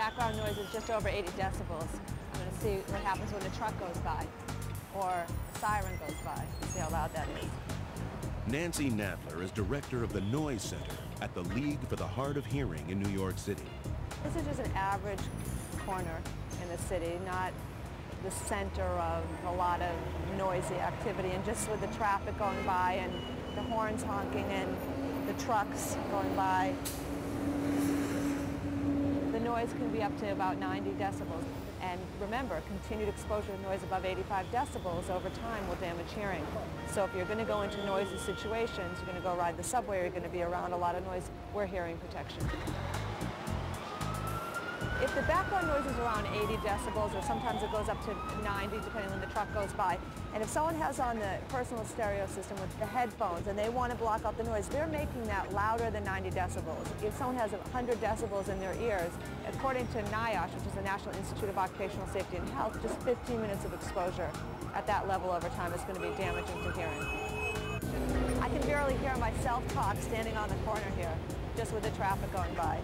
background noise is just over 80 decibels. I'm going to see what happens when a truck goes by or a siren goes by. See how loud that is. Nancy Nadler is director of the Noise Center at the League for the Hard of Hearing in New York City. This is just an average corner in the city, not the center of a lot of noisy activity. And just with the traffic going by and the horns honking and the trucks going by, the noise can be up to about 90 decibels. And remember, continued exposure to noise above 85 decibels over time will damage hearing. So if you're going to go into noisy situations, you're going to go ride the subway, or you're going to be around a lot of noise, wear hearing protection. If the background noise is around 80 decibels, or sometimes it goes up to 90 depending when the truck goes by, and if someone has on the personal stereo system with the headphones and they want to block out the noise, they're making that louder than 90 decibels. If someone has 100 decibels in their ears, according to NIOSH, which is the National Institute of Occupational Safety and Health, just 15 minutes of exposure at that level over time is going to be damaging to hearing. I can barely hear myself talk standing on the corner here, just with the traffic going by.